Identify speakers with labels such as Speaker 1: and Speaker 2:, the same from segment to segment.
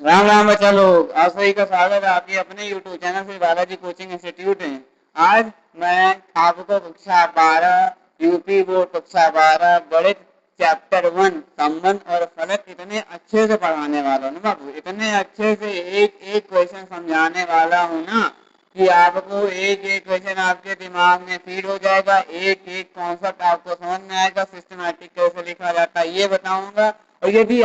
Speaker 1: राम राम बच्चा लोग, आप सभी का स्वागत है आपके अपने YouTube चैनल से बालाजी कोचिंग इंस्टीट्यूट में। आज मैं आपको कक्षा 12 यूपी बोर्ड कक्षा 12 गणित चैप्टर 1 संबंध और फलक इतने अच्छे से पढ़ाने वाला हूँ ना बाबू, इतने अच्छे से एक एक क्वेश्चन समझाने वाला हूँ ना कि आपको एक एक क्वेश्चन आपके दिमाग में फीड हो जाएगा, एक एक कॉन्सेप्ट आपको समझ में आएगा, सिस्टमैटिक कैसे लिखा जाता है ये बताऊंगा। और यदि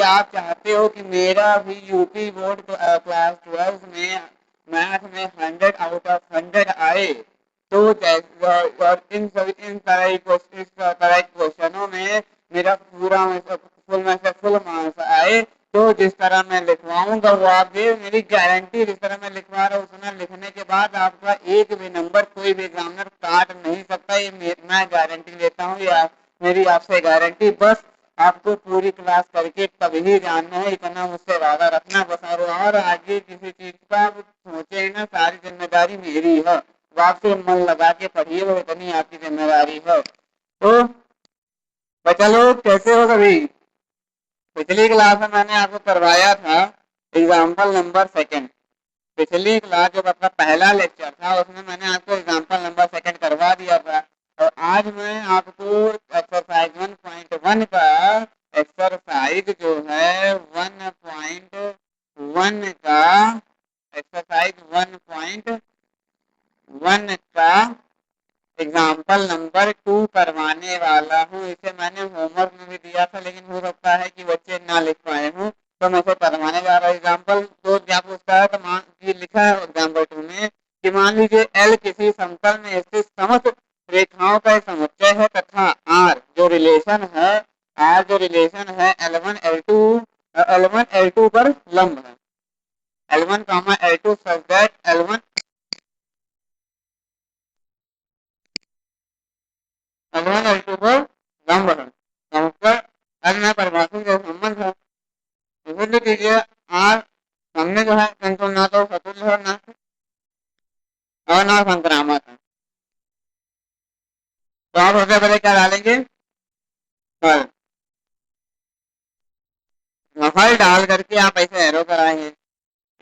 Speaker 1: आप चाहते हो कि मेरा भी यूपी बोर्ड क्लास 12 में मैथ में 100 आउट ऑफ 100 आए, तो और इस तरह के क्वेश्चनों में मेरा पूरा फुल में से फुल मार्क्स आए, तो जिस तरह मैं लिखवाऊंगा वो आप भी मेरी गारंटी, जिस तरह मैं लिखवा रहा हूँ उतना लिखने के बाद आपका एक भी नंबर कोई भी एग्जामिनर काट नहीं सकता, ये मैं गारंटी देता हूँ। ये मेरी आपसे गारंटी। बस आपको पूरी क्लास करके तभी जानना है, इतना मुझसे वादा रखना बस। और आगे किसी चीज का सोचे ना, सारी जिम्मेदारी मेरी है। तो आपसे मन लगा के पढ़िए, वो इतनी आपकी जिम्मेदारी है। तो बच्चा लोग कैसे हो सभी? पिछली क्लास में मैंने आपको करवाया था एग्जाम्पल नंबर सेकंड। पिछली क्लास जो आपका पहला लेक्चर था उसमें मैंने आपको एग्जाम्पल नंबर सेकंड करवा दिया था। और आज मैं आपको एक्सरसाइज 1.1 का एक्सरसाइज जो है 1.1 का एक्सरसाइज 1.1 का एग्जाम्पल नंबर 2 करवाने वाला हूँ। इसे मैंने होमवर्क में भी दिया था, लेकिन हो सकता है कि बच्चे ना लिख पाए हूँ, तो मैं इसे करवाने जा रहा हूँ। एग्जाम्पल 2 क्या पूछता है, तो ये लिखा है एग्जाम्पल 2 में कि मान लीजिए एल किसी समतल में स्थित समस्त रेखाओं का एक समुच्चय है तथा आर जो रिलेशन है एल वन एल टू पर लंब है। L1, L2 such that L1, L2 पर लंब है। समुच्चय एल में परिभाषित जो संबंध है उसे लिख लीजिए। आर हमने जो है किंतु ना तो सतुल्य है ना और ना संक्रामक है। तो आप सबसे पहले क्या डालेंगे? फल। फल डाल करके आप ऐसे एरो कराएंगे।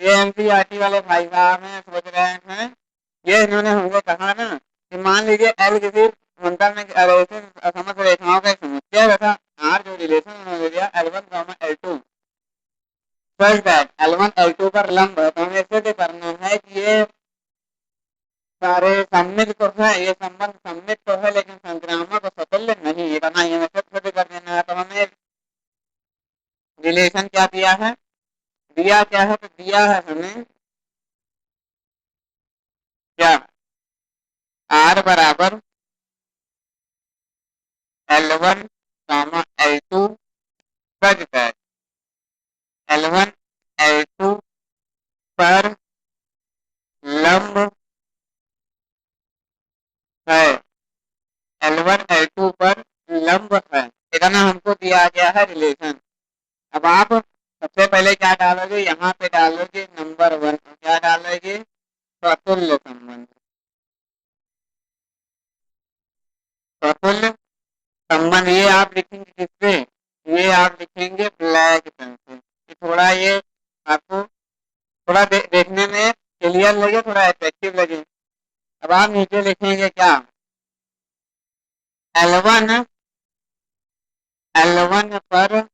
Speaker 1: ये एनसीईआरटी वाले भाई साहब हैं, सोच रहे हैं, ये इन्होंने हमसे कहा ना कि मान लीजिए एल किसी समतल में समस्त रेखाओं का एक समुच्चय तथा आर जो रिलेशन उन्होंने दिया L1, L2 such that L1, L2 पर लंब है। तो हमें इससे तो करना है कि ये सारे सम्मित तो है, ये संबंध सम्मित तो है लेकिन संक्रामक और सतुल्य नहीं है, करना ये सिद्ध कर देना है। तो हमें रिलेशन क्या दिया है, दिया क्या है, तो दिया है हमें क्या, आर बराबर L1, L2 such that L1, L2 पर लंब है, L1, L2 पर लंब है, इतना हमको दिया गया है रिलेशन। अब आप सबसे पहले क्या डालोगे, यहाँ पे डालोगे नंबर 1, क्या डालोगे, प्रफुल्ल संबंध। प्रफुल्ल संबंध ये आप लिखेंगे किससे, ये आप लिखेंगे ब्लैक पेन से, कि थोड़ा ये आपको थोड़ा देखने में क्लियर लगे, थोड़ा अट्रैक्टिव लगे। अब आप नीचे लिखेंगे क्या, L1, L1 पर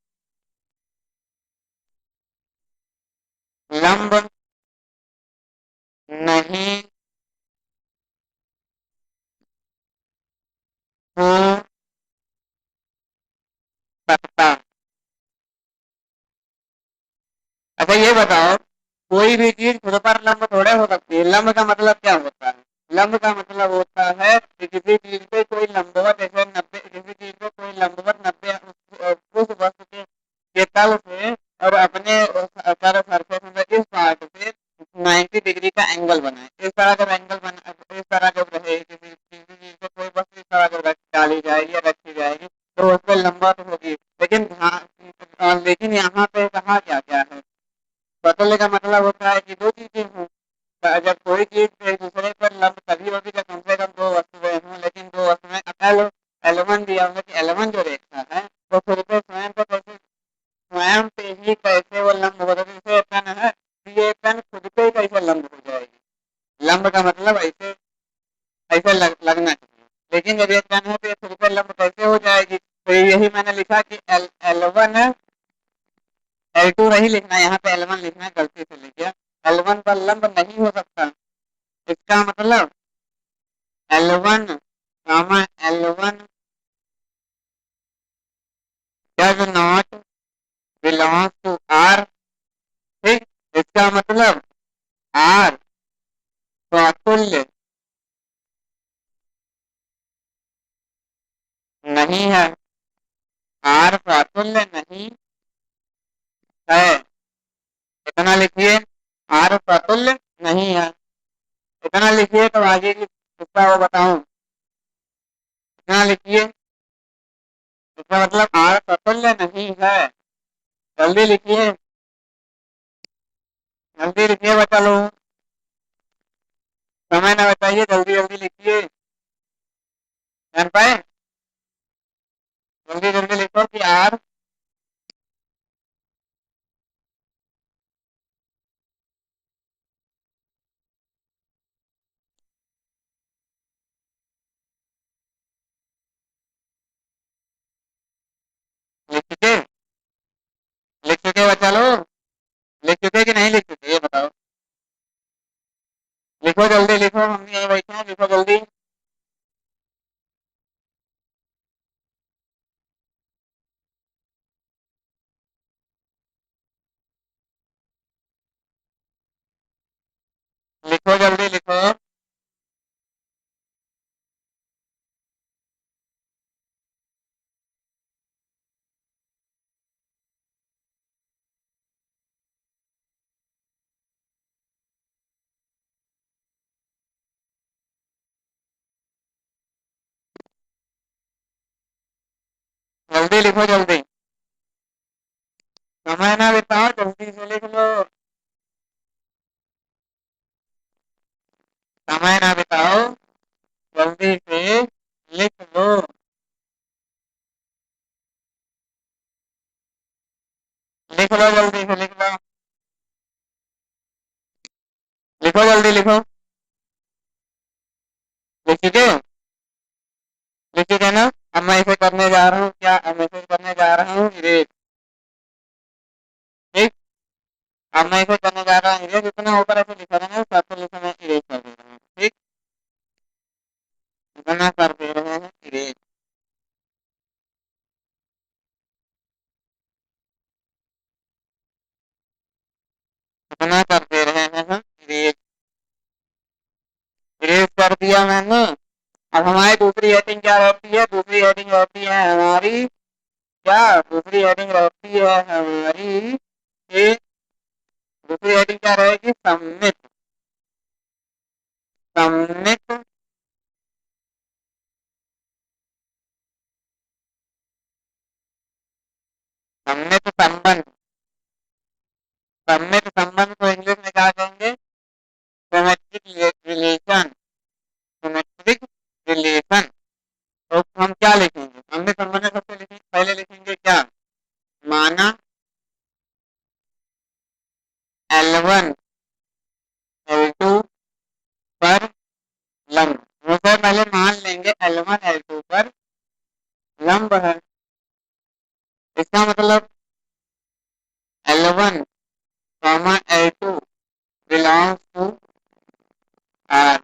Speaker 1: लंब नहीं हो सकता। अच्छा ये बताओ, कोई भी चीज खुद पर लंब थोड़े हो सकती है। लंब का मतलब क्या होता है, लंब का मतलब होता है कि किसी चीज पे कोई लंबवत जैसे 90, किसी चीज पे कोई लंबवत 90 उस वस्तु के तल से और अपने पर सरफेस में इस पार्ट से 90 डिग्री का एंगल बनाए। इस तरह जब एंगल बना, इस तरह जब रहे किसी किसी चीज पे कोई वस्तु इस तरह जब डाली जाएगी या रखी जाएगी तो उस पर लंबा तो होगी, लेकिन लेकिन यहाँ पे कहा क्या क्या है, बदलने का मतलब होता है कि दो चीजें हों। अगर कोई चीज एक दूसरे पर लंब तभी होगी जब कम से कम दो वस्तुएं हों, लेकिन दो वस्तुएं एल वन दिया होगा कि L1 जो रेखा है वो खुद पे स्वयं पे कैसे, स्वयं पे यही मैंने लिखा कि L1 L2 नहीं लिखना है, यहाँ पे L1 लिखना है, गलती से लिख गया। L1 पर लंब नहीं हो सकता, इसका मतलब L1 L1 does not belong to R। ठीक, इसका मतलब R स्वातुल्य नहीं है, R स्वातुल्य नहीं है। इतना लिखिए, R स्वातुल्य नहीं है, इतना लिखिए तो आगे की इसका वो बताऊं। इतना लिखिए, इसका मतलब R स्वातुल्य नहीं है। जल्दी लिखिए, जल्दी लिखिए बच्चा लोग, समय ना बताइए, जल्दी जल्दी लिखिए। जान पाए, जल्दी जल्दी लिखो कि R लिख चुके, लिख चुके बच्चा लोग, लिख चुके कि नहीं लिख चुके ये बताओ। लिखो जल्दी लिखो, हम यही बैठे हैं, लिखो जल्दी। लिखो जल्दी लिखो, जल्दी लिखो जल्दी, समय ना बिताओ, जल्दी से लिख लो, समय ना बिताओ, जल्दी से लिख लो। लिख लो जल्दी से लिख लो, लिखो जल्दी लिखो। लिख चुके, लिख चुके ना। अब मैं इसे करने जा रहा हूँ, क्या अब मैं इसे करने जा रहा हूँ इरेज। ठीक, अब मैं इसे करने जा रहा हूँ इरेज, इतना ऊपर ऐसे लिखा था ना, सबको लिखा मैं इरेज कर दे रहा हूँ। ठीक, इतना कर दे रहे हैं इरेज, इतना कर दे रहे हैं हम इरेज। इरेज कर दिया मैंने। अब हमारी दूसरी हेडिंग क्या रहती है, दूसरी हेडिंग रहती है हमारी, क्या दूसरी हेडिंग रहती है हमारी, ये दूसरी हेडिंग क्या रहेगी, सममित। सममित, सममित संबंध। सममित संबंध को इंग्लिश में क्या कहेंगे, सिमेट्रिक रिलेशन। Symmetric relation. तो हम क्या लिखेंगे, सममित संबंध में सबसे पहले लिखेंगे क्या, माना L1 L2 पर लंब। सबसे पहले मान लेंगे L1 L2 पर लंब है, इसका मतलब L1 L2 belongs to R।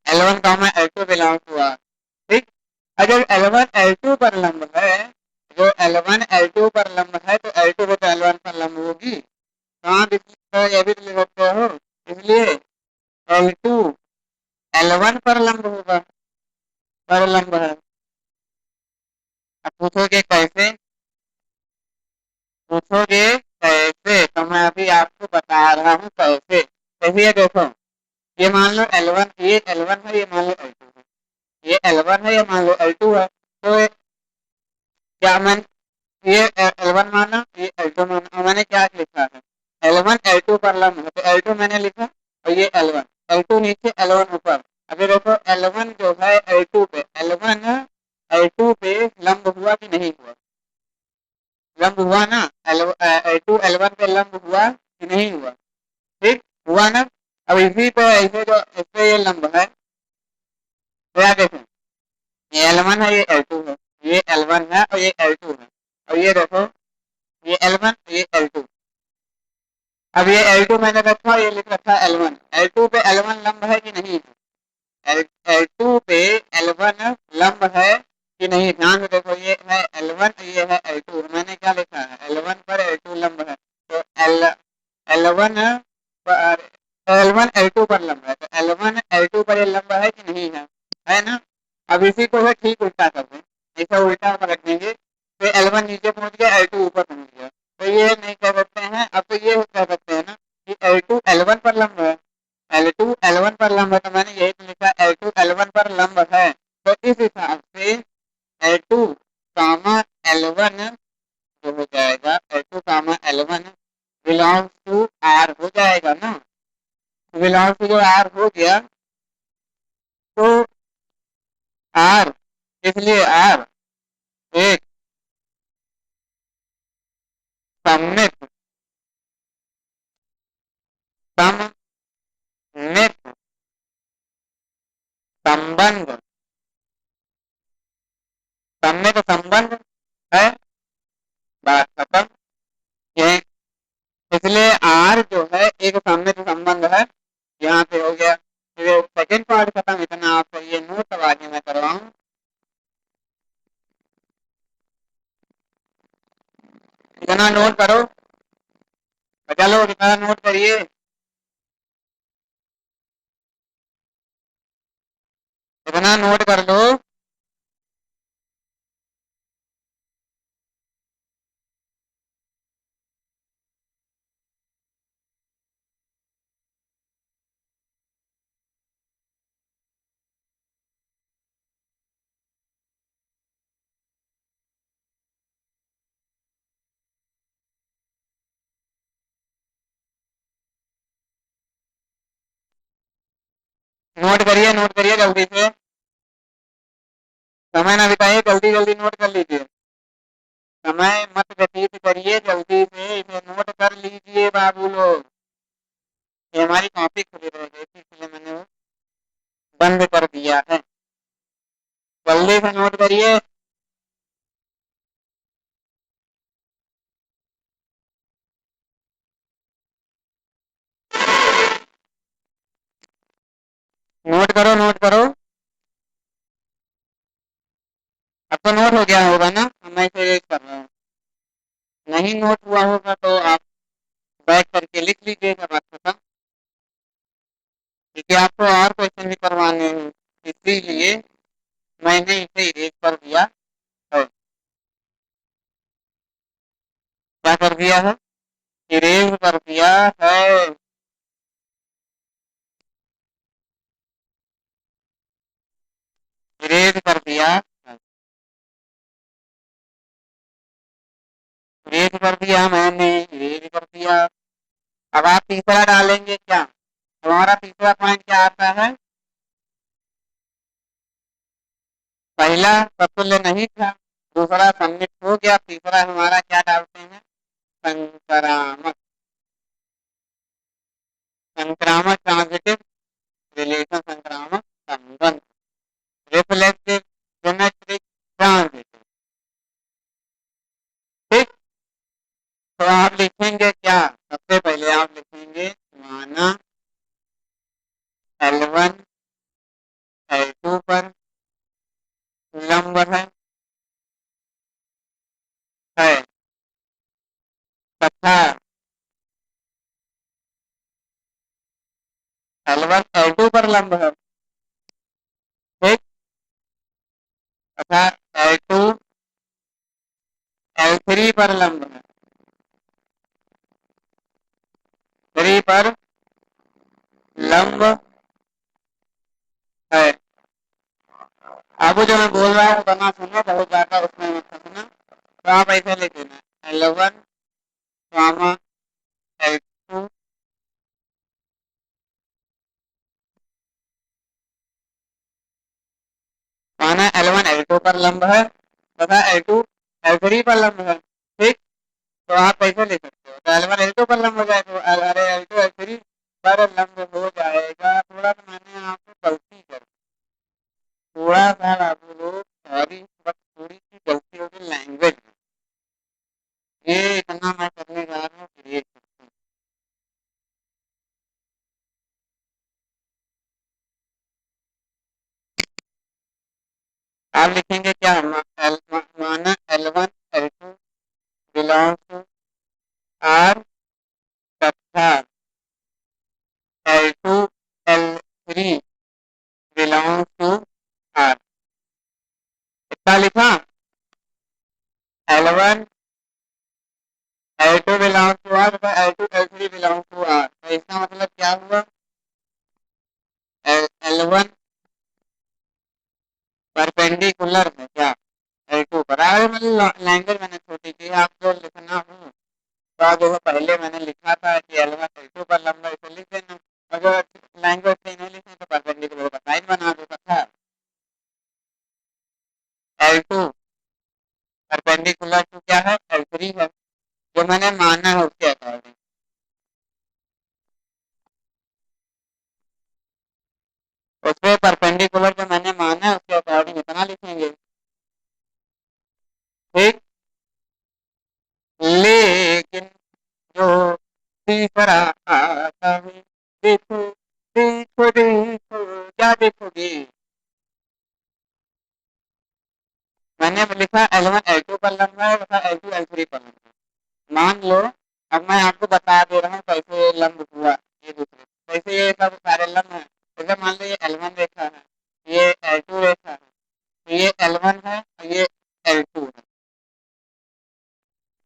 Speaker 1: L1 L2 belongs to R। ठीक, अगर L1 L2 पर लंब है, जो L1 L2 पर लंब है, तो L2 भी तो L1 पर लंब होगी। कहाँ तो ये भी तो लिख सकते हो, इसलिए L2 L1 पर लंब होगा, पर लंब है। अब पूछोगे कैसे, पूछोगे कैसे, तो मैं अभी आपको बता रहा हूँ कैसे। कैसे, ये देखो, ये मान लो L1, ये L1 है, ये मान लो L2 है, ये L1 है, ये मान लो L2 है। तो क्या मैं ये L1 माना, ये L2 माना, और मैंने क्या लिखा है, L1 L2 पर लंब है, तो L2 मैंने लिखा, और ये L1, L2 नीचे L1 ऊपर। अभी देखो L1 जो है L2 पे, L1 L2 पे लंब हुआ कि नहीं हुआ, लंब हुआ ना, L2 L1 पे लंब हुआ कि नहीं हुआ, ठीक हुआ ना। अब इसी पे ऐसे जो इस पे ये लंब है, तो क्या देखें, ये L1 है, ये L2 है, ये L1 है और ये L2 है, और ये देखो ये L1 ये L2। अब ये L2 मैंने रखा, ये लिख रखा L1, L2 पे L1 लंब है कि नहीं है? L2 पे L1 लंब है कि नहीं, ध्यान से देखो, ये है L1 ये है L2, मैंने क्या लिखा है L1 पर L2 लंब है, तो L1 पर L1 L2 पर लंब है, तो L1 L2 पर ये लंब है कि नहीं है ना। अब इसी को है ठीक उल्टा कर दें, इसे उल्टा पर रख देंगे, तो L1 नीचे पहुंच गया L2 ऊपर पहुंच गया, तो ये नहीं कह सकते हैं, अब तो ये कह सकते हैं ना कि L2 L1 पर लंब है, L2 L1 पर लंब है, तो मैंने यही तो लिखा L2 L1 पर लंब है, तो इस हिसाब से L2 कामा L1 जो हो जाएगा L2 comma L1 belongs to R हो जाएगा ना। बिलोंग्स टू जो R हो गया तो R, इसलिए R एक सममित सममित संबंध, सममित संबंध है, बात खत्म। ये इसलिए R जो है एक सममित संबंध है, यहाँ पे हो गया। ये सेकंड पार्ट खत्म, इतना आपको ये नोट आगे मैं करवाऊं, इतना नोट करो, चलो इतना नोट करिए, इतना नोट कर लो। नोट करिए जल्दी से, समय ना बिताइए, जल्दी जल्दी नोट कर लीजिए, समय मत व्यतीत करिए, जल्दी से इसे नोट कर लीजिए बाबू लोग। ये हमारी कॉपी खुली रह गई थी इसलिए मैंने वो बंद कर दिया है, जल्दी से नोट करिए। नोट करो नोट करो, अब तो नोट हो गया होगा ना, मैं इसे रेट कर रहा हूँ, नहीं नोट हुआ होगा तो आप बैठ करके लिख लीजिएगा, बात खत्म, क्योंकि आपको और क्वेश्चन भी करवाने हैं, इसीलिए मैंने इसे इरेज कर दिया है। क्या कर दिया है? इरेज कर दिया है, इरेज कर दिया है, इरेज कर दिया मैंने, इरेज कर दिया। अब आप तीसरा डालेंगे क्या? हमारा तीसरा पॉइंट क्या आता है? पहला प्रफुल्ल नहीं था, दूसरा सम्मित हो गया, तीसरा हमारा क्या डालते हैं? संक्रामक, संक्रामक ट्रांजिटिव रिलेशन, संक्रामक संबंध, रिफ्लेक्सिव सिमेट्रिक ट्रांजिटिव। ठीक, तो आप लिखेंगे क्या? सबसे पहले आप लिखेंगे माना L1 L2 पर लंब है तथा L1 L2 पर लंब है, ठीक, तथा L2 L3 पर लंब है, 3 पर लंब है। अब जो मैं बोल रहा हूँ बना सुनो, बहुत ज्यादा उसमें मत फंसना, तो आप ऐसे लिख देना L1 कामा L2 माना L1 L2 पर लंब है तथा L2 L3 पर लंब है, ठीक, तो आप कैसे लिख सकते हो? तो L1 L2 पर लंब हो जाए तो अरे L2 L3 पर लंब हो जाएगा। थोड़ा सा मैंने आपको गलती कर, थोड़ा सा आप लोग सॉरी, बस थोड़ी सी ये इतना मैं करने जा रहा हूँ फिर ये आप लिखेंगे क्या माना L1 L2 belongs to are तथा L2 L3 belongs to are. कितना लिखा? L1 L2 belongs to are तथा L2 L3 belongs to are. तो इसका मतलब क्या हुआ? L1 परपेंडिकुलर है क्या L2 पर? अरे मतलब लैंग्वेज मैंने छोटी की, आपको लिखना हूँ तो देखो पहले मैंने लिखा था कि L1 L2 पर लंबा, इसे लिख देना। अगर लैंग्वेज से नहीं लिखे तो परपेंडिकुलर का साइन बना दो तथा L2 परपेंडिकुलर टू क्या है L3 है, जो मैंने माना है उसके अकॉर्डिंग। उसके परपेंडिकुलर जो मैंने माना है उसके अकॉर्डिंग इतना लिखेंगे, ठीक। लेकिन जो तीसरा आता है, देखो देखो देखो, क्या देखोगे? मैंने लिखा L1 L2 पर लंबा है तथा L2 L3 पर लंबा है। मान लो अब मैं आपको बता दे रहा हूँ कैसे लंब हुआ ये दूसरे, कैसे ये सब सारे लंब है। जैसे मान लो ये L1 रेखा है, ये L2 रेखा है, तो ये L1 है और ये L2 है।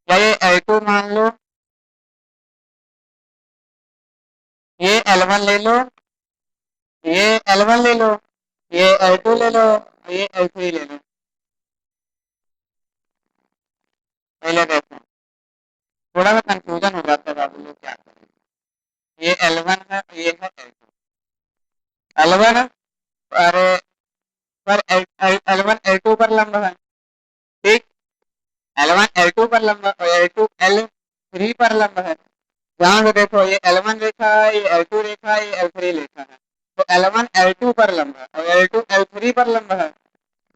Speaker 1: या ये L2 मान लो, ये L1 ले लो, ये L1 ले लो, ये L2 ले लो, ये L3 ले लो। पहले देखो थोड़ा सा कंफ्यूजन हो जाता है बाबू लोग, क्या करें। ये L1 है और ये है L2। L1 पर L1 L2 पर लंब है, ठीक। L1 L2 पर लंब और L2 L3 पर लंब है। ध्यान से देखो ये L1 रेखा है, ये L2 रेखा है, ये L3 रेखा है। तो L1 L2 पर लंब है और L2 L3 पर लंब है,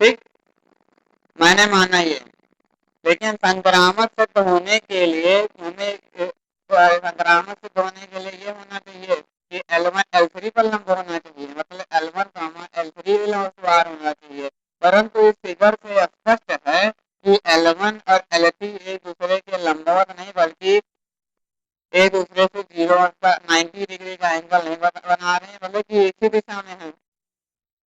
Speaker 1: ठीक। मैंने माना ये, लेकिन संक्रामक सिद्ध होने के लिए हमें संक्रामक सिद्ध होने के लिए ये होना चाहिए कि L1 L3 पर लंब होना चाहिए, मतलब L1 L3 लंबवार होना चाहिए। परंतु इस फिगर से स्पष्ट है कि L1 और L3 एक दूसरे के लंबवत नहीं बल्कि एक दूसरे से 90 डिग्री का एंगल नहीं बना रहे हैं, मतलब कि एक ही दिशा में है,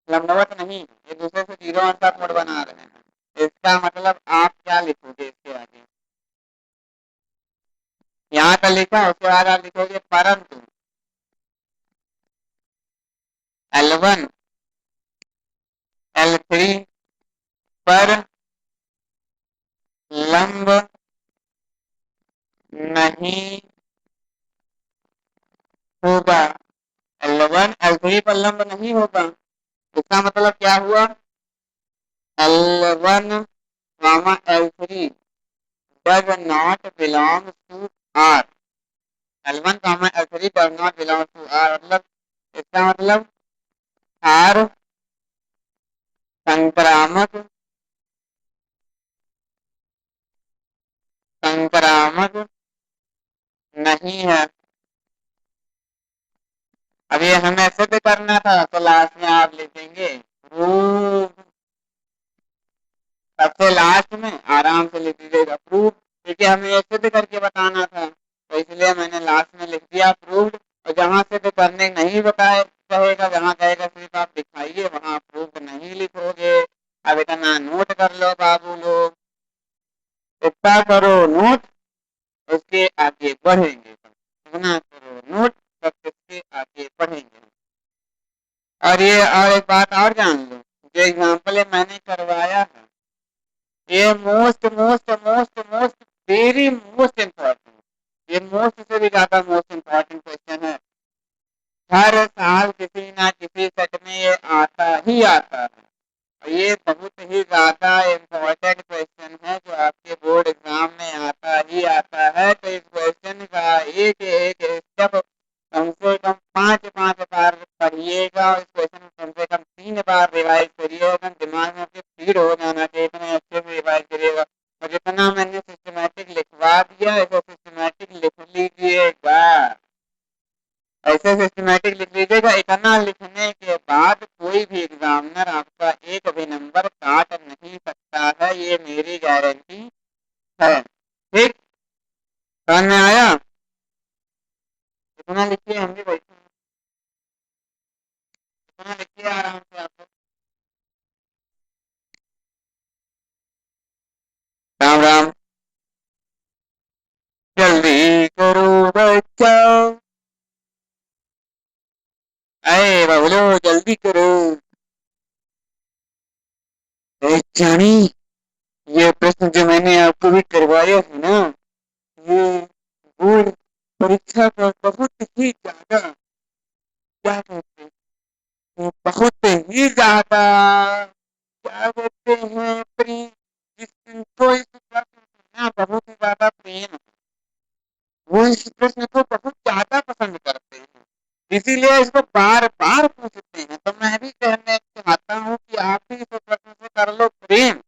Speaker 1: लंबवत नहीं, एक दूसरे से 0 का कोण बना रहे हैं। इसका मतलब आप क्या लिखोगे इसके आगे? यहाँ का लिखा उसके बाद आप लिखोगे परंतु L1 L3 पर लंब नहीं होगा। L1 L3 पर लंब नहीं होगा, इसका मतलब क्या हुआ? L1 L3 does not belong to R। L1 L3 does not belong to R, मतलब इसका मतलब R संक्रामक संक्रामक नहीं है। अब ये हमें सिद्ध करना था तो लास्ट में आप लिखेंगे प्रूफ। सबसे लास्ट में आराम से लिख दीजिएगा प्रूफ, क्योंकि हमें ये सिद्ध करके बताना था, तो इसलिए मैंने लास्ट में लिख दिया प्रूफ। और जहाँ सिद्ध करने नहीं बताए कहेगा, जहाँ कहेगा सिर्फ आप दिखाइए, वहाँ प्रूफ नहीं लिखोगे। अब इतना नोट कर लो बाबू लोग, इतना करो नोट, उसके आगे बढ़ेंगे। इतना करो नोट, तब इसके आगे बढ़ेंगे। और ये और एक बात और जान लो, जो एग्जाम्पल मैंने करवाया है ये most most most most very most important, ये मोस्ट से भी ज्यादा मोस्ट इम्पोर्टेंट क्वेश्चन है। हर साल किसी ना किसी सेट में ये आता ही आता है और ये बहुत ही ज्यादा इम्पोर्टेंट क्वेश्चन है जो आपके बोर्ड एग्जाम में आता ही आता है। तो इस क्वेश्चन का एक एक स्टेप कम से कम 5 5 बार पढ़िएगा और इस क्वेश्चन को कम से कम 3 बार रिवाइज करिएगा, दिमाग में आपके फीड हो जाना चाहिए, इतने अच्छे से रिवाइज करिएगा। और जितना मैंने सिस्टमेटिक लिखवा बता दिया, ऐसे सिस्टमैटिक लिख लीजिएगा। ऐसे सिस्टमैटिक लिख लीजिएगा। इतना लिखने के बाद कोई भी एग्जामिनर आपका एक भी नंबर काट नहीं सकता है, ये मेरी गारंटी है। ठीक, समझ में आया? इतना लिखिए, हम भी बैठे हैं। इतना लिखिए आराम से आप लोग। राम राम। जल्दी करो बच्चों, अरे बबलो जल्दी करो। जानी, ये प्रश्न जो मैंने आपको भी करवाया है ना, ये बोर्ड परीक्षा का बहुत ही ज्यादा, क्या कहते हैं, बहुत ही ज्यादा, क्या कहते हैं, प्रिय, जिसको इस प्रश्न से ना बहुत ही ज्यादा प्रेम है, वो इस प्रश्न को बहुत ज्यादा पसंद करते हैं, इसीलिए इसको बार बार पूछते हैं। तो मैं भी कहना चाहता हूँ कि आप भी इस प्रश्न से कर लो प्रेम,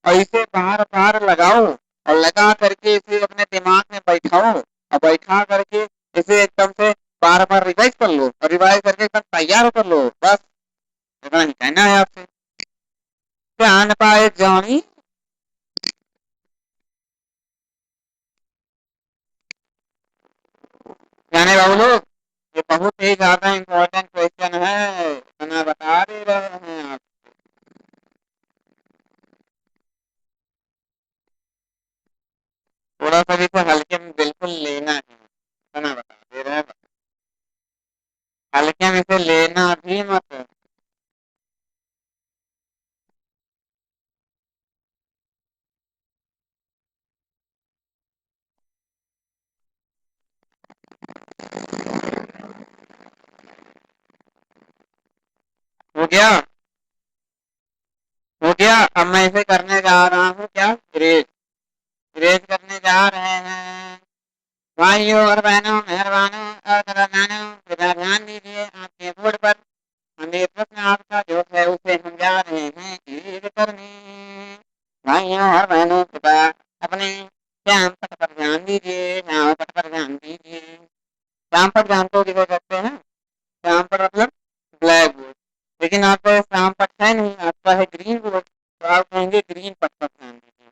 Speaker 1: और इसे बार बार लगाओ, और लगा करके इसे अपने दिमाग में बैठाओ, और बैठा करके इसे एकदम से बार बार रिवाइज कर लो, और रिवाइज करके एकदम तैयार कर लो। बस इतना ही कहना है आपसे। जान पाए जानी। जाने बाबू लोग, ये बहुत ही ज्यादा इम्पोर्टेंट क्वेश्चन है, इतना बता दे रहे हैं आप। थोड़ा सा भी इसे हल्के में बिल्कुल लेना है, इतना बता दे रहे हैं। हल्के में इसे लेना भी मत। हो गया? हो गया? अब मैं इसे करने जा रहा हूँ, क्या, ग्रेड। ग्रेड करने जा रहे हैं। भाइयों और बहनों, मेहरबानों और मेहरबानों, कृपया ध्यान दीजिए आपके बोर्ड पर। हम ये प्रश्न आपका जो है उसे हम जा रहे हैं ग्रेड करने। भाइयों और बहनों, कृपया अपने श्याम पट पर ध्यान दीजिए, श्याम पट पर ध्यान दीजिए। श्याम पट जानते हो किसे कहते हैं? श्याम पट मतलब ब्लैक बोर्ड। लेकिन आपका श्याम पट है नहीं, आपका है ग्रीन बोर्ड, तो आप कहेंगे ग्रीन पट पर ध्यान दीजिए।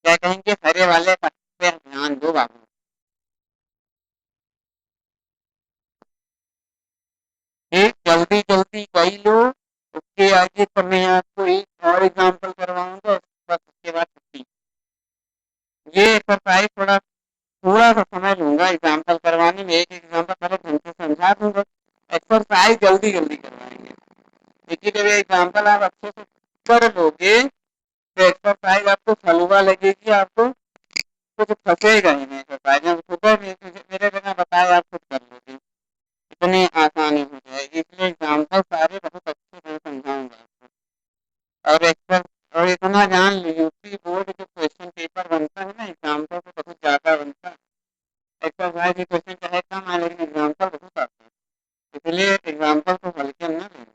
Speaker 1: क्या कहेंगे? हरे वाले पट पे ध्यान दो बाबू। एक जल्दी जल्दी कई लो, उसके आगे तो मैं आपको एक और एग्जाम्पल करवाऊंगा, बस उसके बाद छुट्टी। ये एक्सरसाइज थोड़ा थोड़ा सा समय लूंगा एग्जाम्पल करवाने में, एक एग्जाम्पल पहले ढंग से समझा दूंगा, एक्सरसाइज जल्दी जल्दी करवाएंगे। देखिए जब ये एग्जाम्पल आप अच्छे से कर लोगे तो एक्सरसाइज आपको हलवा लगेगी, आपको कुछ फंसेगा ही नहीं। एक्सरसाइज सुबह मेरे बिना बताए आप खुद कर लोगे, इतनी आसानी हो जाएगी। इसलिए एग्जाम्पल सारे बहुत अच्छे से समझाऊंगा आपको। और एक्सर और इतना जान लो, यूपी बोर्ड जो क्वेश्चन पेपर बनता है ना एग्जाम्पल से बहुत ज्यादा बनता है। एक्सरसाइज के क्वेश्चन चाहे कम आए लेकिन एग्जाम्पल बहुत आते हैं, इसलिए एग्जाम्पल को हल्के में ना लेना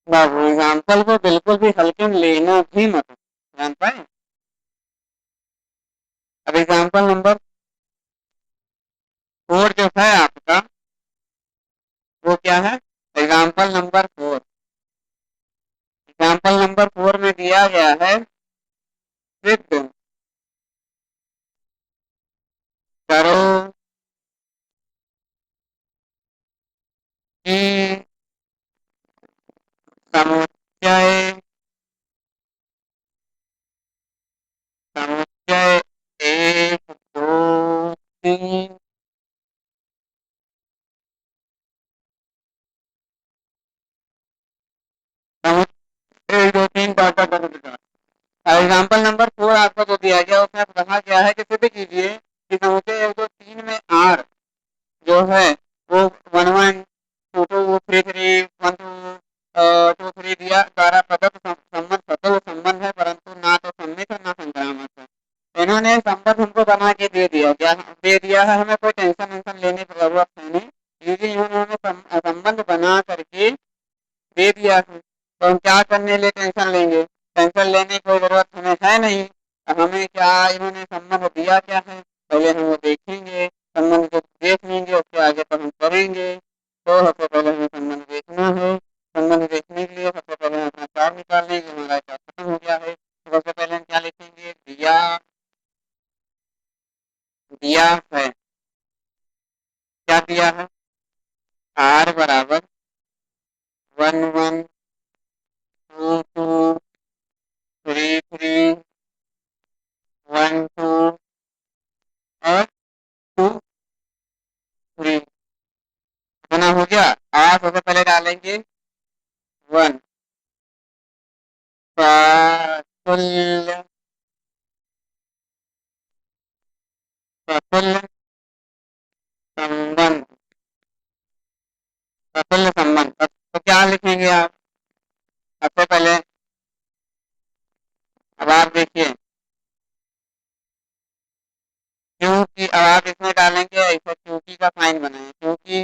Speaker 1: बाबू। एग्जाम्पल को बिल्कुल भी हल्के में लेना भी मत, जान पाए? अब एग्जाम्पल नंबर 4 जो है आपका, वो क्या है? Example number 4। एग्जाम्पल नंबर 4 में दिया गया है, सिद्ध करो कि समुच्चय समुच्चय 1 2 3 समुच्चय 1 2 3 का एग्जाम्पल नंबर 4 आपको जो दिया गया उसमें कहा गया है कि सिद्ध कीजिए कि समुच्चय 1 2 3 में आर जो है वो 1 1 2 2 3 1 2 2 3 दिया द्वारा प्रदत्त संबंध सतह संबंध है, परंतु ना तो सम्मित है ना संक्रामक है। इन्होंने संबंध हमको बना के दे दिया, क्या दे दिया है? हमें कोई टेंशन वेंशन लेने की जरूरत है नहीं, क्योंकि इन्होंने संबंध बना करके दे दिया है, तो हम क्या करने लिए टेंशन लेंगे? टेंशन लेने की कोई जरूरत हमें है नहीं। हमें हमें क्या इन्होंने संबंध दिया क्या है, पहले हम वो देखेंगे। संबंध को देख लेंगे, उसके आगे तो हम करेंगे। तो सबसे पहले हमें संबंध देखना है। संबंध देखने के लिए सबसे पहले हम अपना चार्ट निकाल लेंगे, हमारा चार्ट खत्म हो गया है। तो सबसे पहले हम क्या लिखेंगे, दिया दिया है। क्या दिया है, आर बराबर 112233 12 और 23। इतना हो गया। आर सबसे पहले डालेंगे 1, प्रफुल्ल प्रफुल्ल संबंध, प्रफुल्ल संबंध। तो क्या लिखेंगे आप, सबसे पहले अब आप देखिए, क्योंकि अब आप इसमें डालेंगे ऐसा, क्योंकि का साइन बनाए, क्योंकि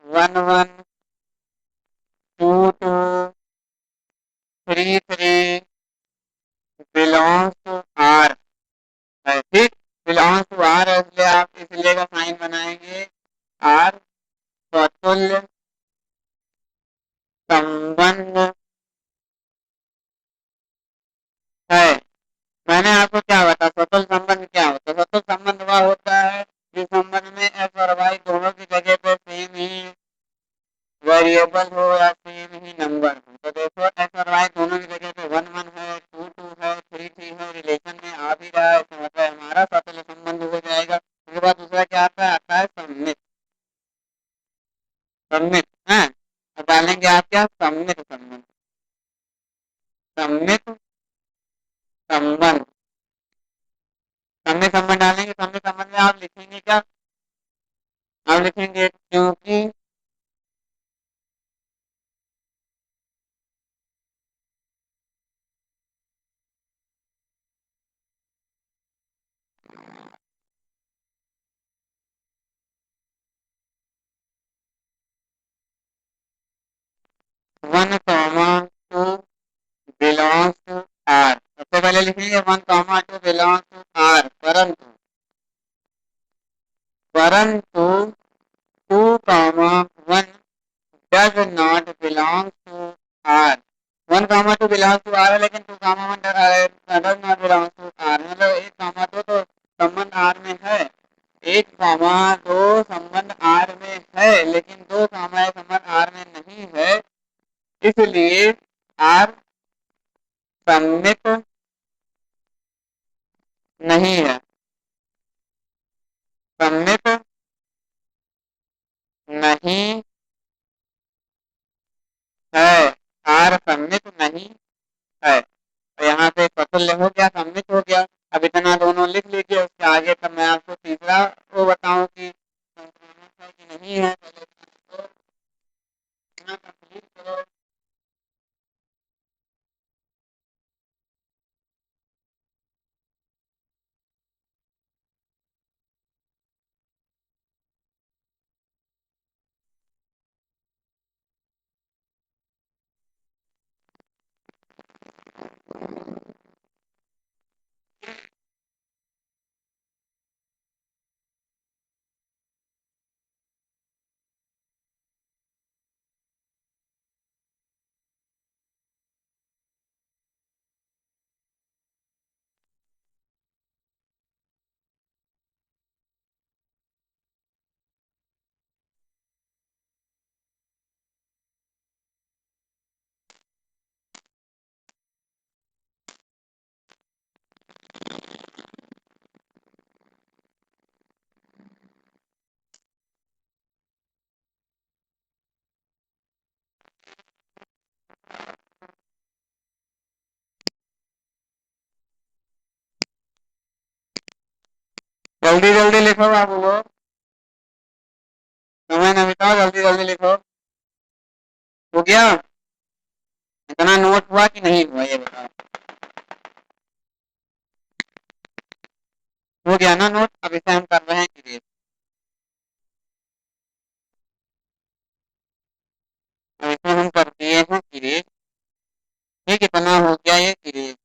Speaker 1: 112233 बिलोंग्स टू आर है, ठीक। बिलोंग्स टू आर है, इसलिए आप इसलिए का साइन बनाएंगे आर, प्रफुल्ल संबंध है। मैंने आपको क्या बताया, स्वतंत्र संबंध क्या होता है। स्वतंत्र संबंध वह होता है जिस संबंध में एक्स और वाई दोनों की जगह पे सेम ही वेरिएबल हो या सेम ही नंबर हो। तो देखो एक्स और वाई दोनों की जगह पे 1 1 है, 2 2 है, 3 3 है, रिलेशन में आ भी रहा है, तो मतलब हमारा स्वतंत्र संबंध हो जाएगा। उसके बाद दूसरा क्या आता है सम्मित। सम्मित है, अब डालेंगे आप क्या, सम्मित संबंध, सम्मित संबंध। सम्मित संबंध डालेंगे, सम्मित संबंध में आप लिखेंगे क्या, आप लिखेंगे क्योंकि 1 2 बिलोंग्स टू आर। सबसे पहले लिखेंगे 1 2 बिलोंग्स टू आर, परंतु परंतु 2 1 does not belong to R. 1 2 belong to R है, लेकिन 2 1 does not belong to R, मतलब 1 2 तो संबंध आर में है, 1 2 संबंध आर में है, लेकिन 2 संबंध आर में नहीं है। इसलिए आर सम्मित नहीं है, सम्मित नहीं है, आर सम्मित नहीं है। तो यहाँ पे प्रफुल्ल हो गया, सम्मित हो गया। अब इतना दोनों लिख लीजिए, उसके आगे तब मैं आपको तीसरा वो बताऊं कि संक्रामक है कि नहीं है। पहले इतना तो इतना कंप्लीट करो। जल्दी जल्दी लिखो बाबू लोग, समय न बिताओ, जल्दी जल्दी लिखो। हो गया, इतना नोट हुआ कि नहीं हुआ ये बताओ। हो गया ना नोट। अब इसे हम कर रहे हैं इरेज। अब इसे हम कर दिए हैं इरेज। ये कितना हो गया, ये इरेज,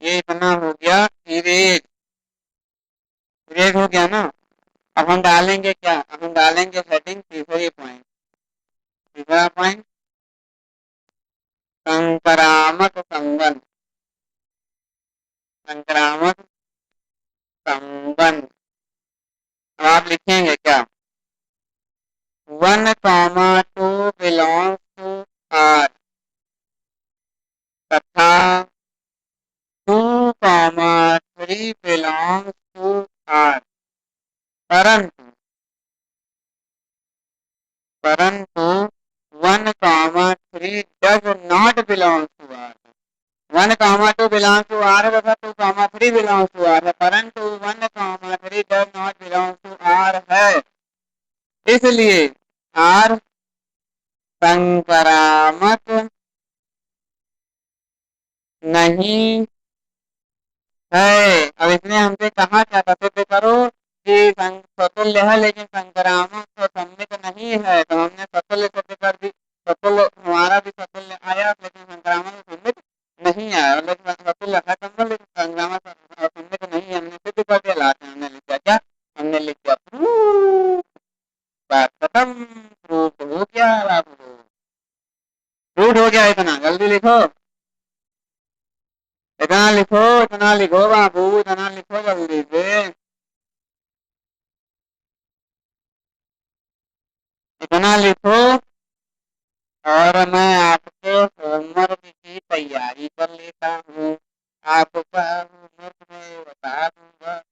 Speaker 1: ये इतना हो गया इरेज, इरेज हो गया ना। अब हम डालेंगे क्या, अब हम डालेंगे हेडिंग तीसरी पॉइंट, तीसरा पॉइंट संक्रामक संबंध, संक्रामक संबंध। अब आप लिखेंगे क्या, 1, 2 बिलोंग्स टू आर तथा 2, 3 बिलोंग्स टू आर, परंतु परंतु 1, 3 does not belong to R. 1, 2 belong to R है तथा 2, 3 बिलोंग टू आर है, परंतु 1, 3 does not belong to R है, इसलिए आर संक्रामक नहीं है। अब इसने हमसे कहा क्या था, सिद्ध करो कि सतुल्य है लेकिन संक्रामक तो सम्मित नहीं है, तो हमने सतुल्य सिद्ध कर दी। सतुल्य हमारा भी सतुल्य आया लेकिन संक्रामक सम्मित नहीं आया, लेकिन सतुल्य है संबंध लेकिन संक्रामक सम्मित नहीं है, हमने सिद्ध कर दिया। लास्ट में हमने लिख दिया क्या, हमने लिख दिया प्रूफ, बात खत्म, प्रूफ हो गया बाबू, प्रूफ हो गया। इतना जल्दी लिखो, इतना लिखो, इतना लिखो बाबू, इतना लिखो जल्दी से, इतना लिखो और मैं आपके होमवर्क की तैयारी कर लेता हूँ। आपका होमवर्क में बता दूंगा।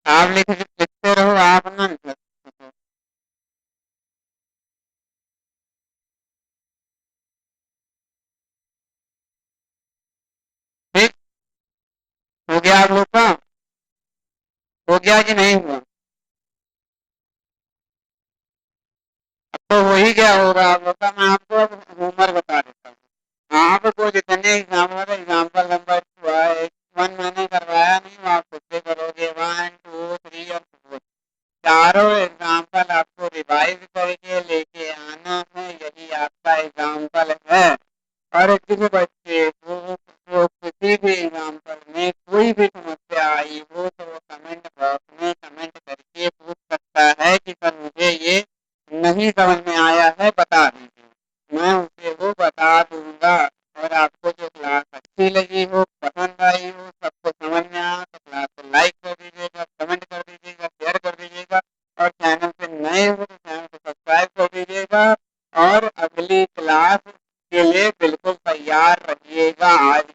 Speaker 1: आप लिखते रहो, आप ना लिखो। ठीक हो गया आप लोग का, हो गया कि नहीं हुआ। अब तो हो ही गया होगा आप लोग का। मैं आपको होमवर्क बता देता हूँ। आपको जितने एग्जाम्पल नंबर हुआ है, 1 मैंने करवाया नहीं, वो आप खुद से करोगे। 1, 2, 3 और 4 चारों एग्जाम्पल आपको रिवाइज करके लेके आना है, यही आपका एग्जाम्पल है। और किसी बच्चे को किसी भी एग्जाम्पल में कोई भी समस्या आई हो तो वो कमेंट बॉक्स में कमेंट करके पूछ सकता है कि सर मुझे ये नहीं समझ में आया है, बता दीजिए, मैं उसे वो बता दूंगा। और आपको जो क्लास अच्छी लगी हो, पसंद आई हो, सबको समझ में आया तो क्लास को लाइक कर दीजिएगा, कमेंट कर दीजिएगा, शेयर कर दीजिएगा, और चैनल पे नए हो तो चैनल को सब्सक्राइब कर दीजिएगा। और अगली क्लास के लिए बिल्कुल तैयार रहिएगा। आज